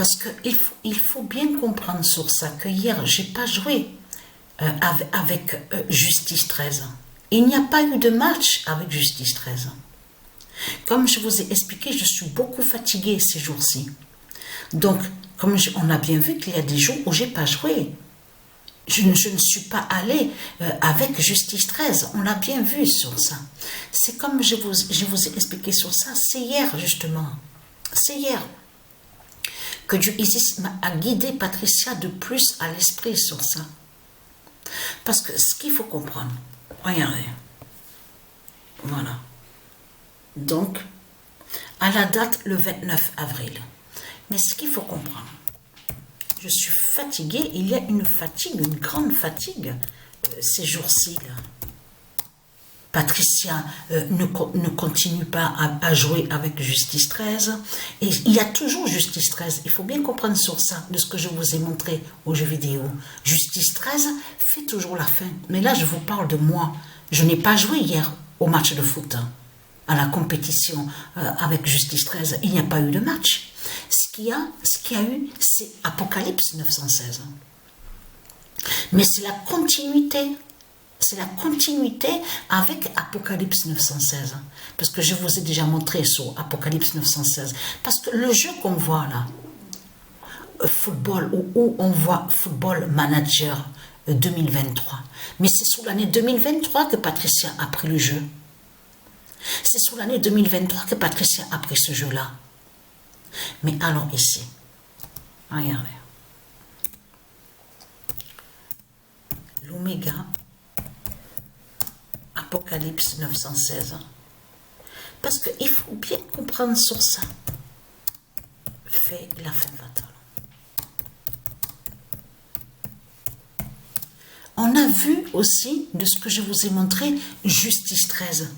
Parce qu'il faut bien comprendre sur ça, que hier, je n'ai pas joué avec Justice 13. Il n'y a pas eu de match avec Justice 13. Comme je vous ai expliqué, je suis beaucoup fatiguée ces jours-ci. Donc, comme on a bien vu qu'il y a des jours où je n'ai pas joué. Je ne suis pas allée avec Justice 13. On l'a bien vu sur ça. C'est comme je vous ai expliqué sur ça. C'est hier, justement. C'est hier que Dieu Isis a guidé Patricia de plus à l'esprit sur ça. Parce que ce qu'il faut comprendre, regardez. Voilà. Donc, à la date, le 29 avril. Mais ce qu'il faut comprendre, je suis fatiguée, il y a une fatigue, une grande fatigue ces jours-ci. Patricia ne continue pas à jouer avec Justice 13. Et il y a toujours Justice 13. Il faut bien comprendre sur ça, de ce que je vous ai montré aux jeux vidéo. Justice 13 fait toujours la fin. Mais là, je vous parle de moi. Je n'ai pas joué hier au match de foot, à la compétition avec Justice 13. Il n'y a pas eu de match. Ce qu'il y a eu, c'est Apocalypse 916. Mais c'est la continuité. C'est la continuité avec Apocalypse 916. Parce que je vous ai déjà montré sur Apocalypse 916. Parce que le jeu qu'on voit là, football, où on voit Football Manager 2023. Mais c'est sous l'année 2023 que Patricia a pris le jeu. C'est sous l'année 2023 que Patricia a pris ce jeu-là. Mais allons ici. Regardez. L'Oméga, Apocalypse 916. Parce qu'il faut bien comprendre sur ça. Fait la fin fatale. On a vu aussi, de ce que je vous ai montré, Justice 13.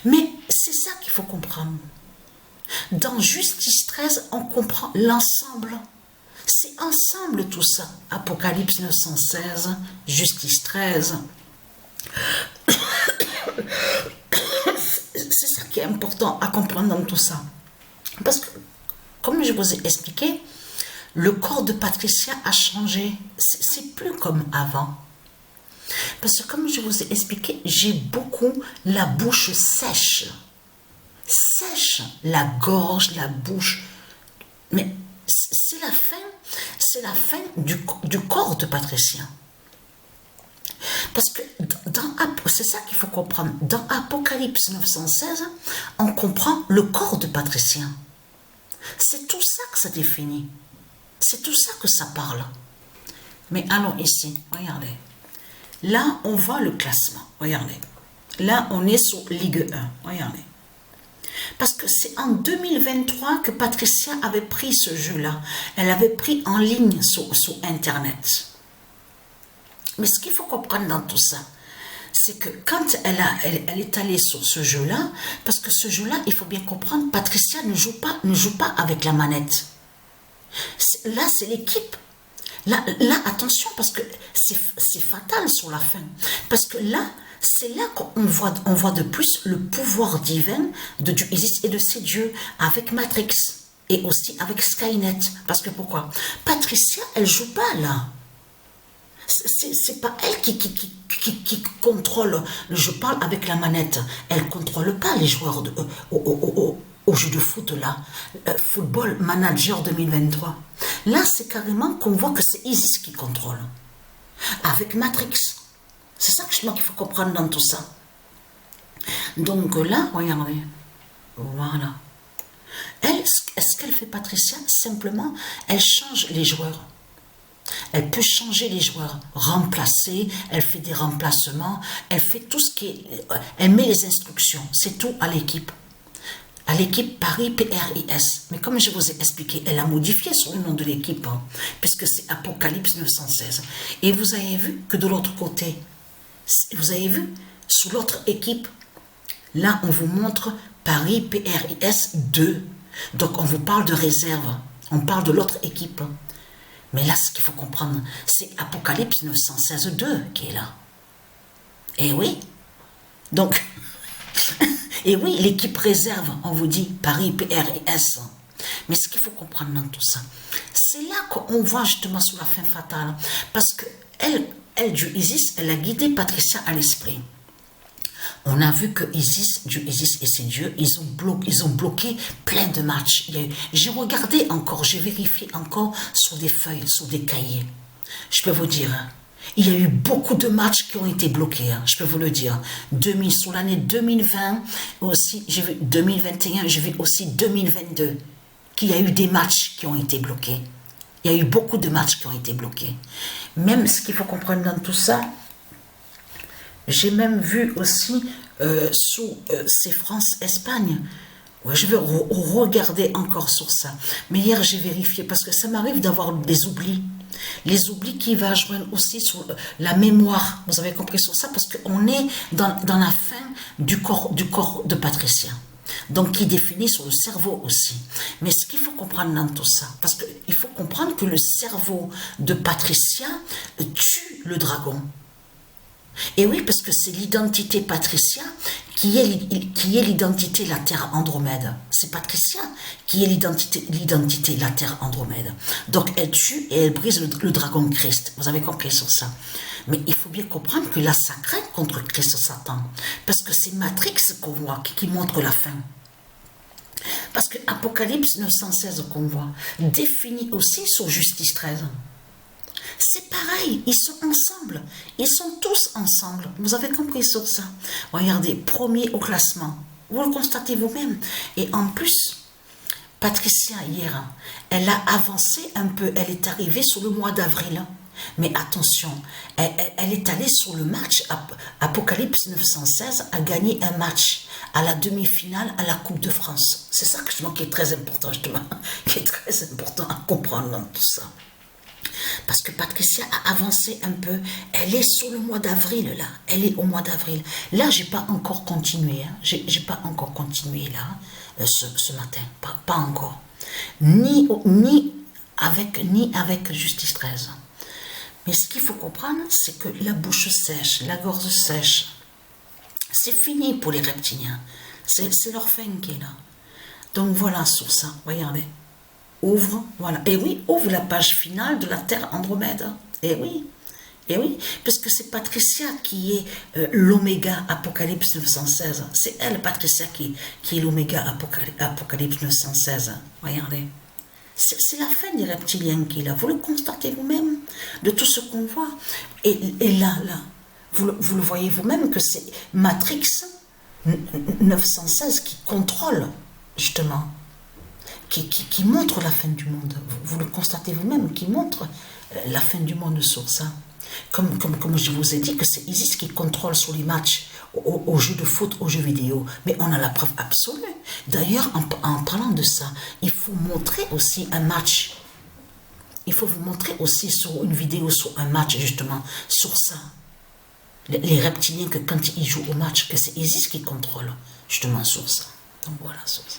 Mais c'est ça qu'il faut comprendre. Dans Justice 13, on comprend l'ensemble. C'est ensemble tout ça. Apocalypse 916, Justice 13. C'est ça qui est important à comprendre dans tout ça. Parce que, comme je vous ai expliqué, le corps de Patricia a changé. C'est plus comme avant. Parce que comme je vous ai expliqué, j'ai beaucoup la bouche sèche. Sèche, la gorge, la bouche. Mais c'est la fin du corps de Patricia. Parce que c'est ça qu'il faut comprendre. Dans Apocalypse 916, on comprend le corps de Patricia. C'est tout ça que ça définit. C'est tout ça que ça parle. Mais allons ici, regardez. Là, on voit le classement. Regardez. Là, on est sur Ligue 1. Regardez. Parce que c'est en 2023 que Patricia avait pris ce jeu-là. Elle avait pris en ligne sur Internet. Mais ce qu'il faut comprendre dans tout ça, c'est que quand elle est allée sur ce jeu-là, parce que ce jeu-là, il faut bien comprendre, Patricia ne joue pas avec la manette. Là, c'est l'équipe. Là, attention, parce que c'est fatal sur la fin. Parce que là, c'est là qu'on voit de plus le pouvoir divin de Dieu Isis et de ses dieux avec Matrix et aussi avec Skynet. Parce que pourquoi? Patricia, elle joue pas là. C'est pas elle qui contrôle. Je parle avec la manette. Elle contrôle pas les joueurs au jeu de foot là. Football Manager 2023. Là, c'est carrément qu'on voit que c'est Isis qui contrôle. Avec Matrix. C'est ça qu'il faut comprendre dans tout ça. Donc là, regardez. Voilà. Elle, ce qu'elle fait Patricia, simplement, elle change les joueurs. Elle peut changer les joueurs, remplacer, elle fait des remplacements, elle fait tout ce qui est... Elle met les instructions, c'est tout à l'équipe. À l'équipe Paris PRIS. Mais comme je vous ai expliqué, elle a modifié sur le nom de l'équipe, hein, puisque c'est Apocalypse 916. Et vous avez vu que de l'autre côté, vous avez vu, sous l'autre équipe, là on vous montre Paris PRIS 2. Donc on vous parle de réserve, on parle de l'autre équipe. Mais là, ce qu'il faut comprendre, c'est Apocalypse 916-2 qui est là. Et oui. Donc, et oui, l'équipe réserve, on vous dit Paris PRIS. Mais ce qu'il faut comprendre dans tout ça, c'est là qu'on voit justement sur la fin fatale. Parce que elle, du Isis, elle a guidé Patricia à l'esprit. On a vu que Dieu Isis et ses dieux, ils ont bloqué plein de matchs. J'ai regardé encore, j'ai vérifié encore sur des feuilles, sur des cahiers. Je peux vous dire, hein, il y a eu beaucoup de matchs qui ont été bloqués, hein, je peux vous le dire. Sur l'année 2020, aussi, j'ai vu 2021, j'ai vu aussi 2022, qu'il y a eu des matchs qui ont été bloqués. Il y a eu beaucoup de matchs qui ont été bloqués. Même ce qu'il faut comprendre dans tout ça, j'ai même vu aussi sous ces France-Espagne. Ouais, je vais regarder encore sur ça. Mais hier, j'ai vérifié parce que ça m'arrive d'avoir des oublis. Les oublis qui vont joindre aussi sur la mémoire. Vous avez compris sur ça parce qu'on est dans la fin du corps de Patricia. Donc, qui définit sur le cerveau aussi. Mais ce qu'il faut comprendre dans tout ça, parce qu'il faut comprendre que le cerveau de Patricia tue le dragon. Et oui, parce que c'est l'identité Patricia qui est l'identité la Terre Andromède. C'est Patricia qui est l'identité la Terre Andromède. Donc elle tue et elle brise le dragon Christ. Vous avez compris sur ça. Mais il faut bien comprendre que là, ça craint contre Christ Satan. Parce que c'est Matrix qu'on voit qui montre la fin. Parce que Apocalypse 916 qu'on voit définit aussi sur Justice 13. C'est pareil, ils sont ensemble. Ils sont tous ensemble. Vous avez compris sur ça. Regardez, premier au classement. Vous le constatez vous-même. Et en plus, Patricia, hier, elle a avancé un peu. Elle est arrivée sur le mois d'avril. Mais attention, elle est allée sur le match. Apocalypse 916 a gagné un match à la demi-finale à la Coupe de France. C'est ça justement qui est très important, justement. Qui est très important à comprendre dans tout ça. Parce que Patricia a avancé un peu. Elle est sur le mois d'avril, là. Elle est au mois d'avril. Là, j'ai pas encore continué. Hein. J'ai pas encore continué, là, ce matin. Pas encore. Ni avec Justice 13. Mais ce qu'il faut comprendre, c'est que la bouche sèche, la gorge sèche, c'est fini pour les reptiliens. C'est leur fin qui est là. Donc voilà sur ça. Regardez. Ouvre, voilà. Et oui, ouvre la page finale de la Terre Andromède. Et oui, parce que c'est Patricia qui est l'oméga Apocalypse 916. C'est elle, Patricia, qui est l'oméga Apocalypse 916. Regardez. C'est la fin des reptiliens qui est là. Vous le constatez vous-même de tout ce qu'on voit. Et là, vous le voyez vous-même que c'est Matrix 916 qui contrôle, justement. Qui montre la fin du monde. Vous le constatez vous-même, qui montre la fin du monde sur ça. Comme je vous ai dit que c'est Isis qui contrôle sur les matchs, aux jeux de foot, aux jeux vidéo. Mais on a la preuve absolue. D'ailleurs, en parlant de ça, il faut montrer aussi un match. Il faut vous montrer aussi sur une vidéo, sur un match, justement, sur ça. Les reptiliens, que quand ils jouent au match, que c'est Isis qui contrôle, justement, sur ça. Donc voilà, sur ça.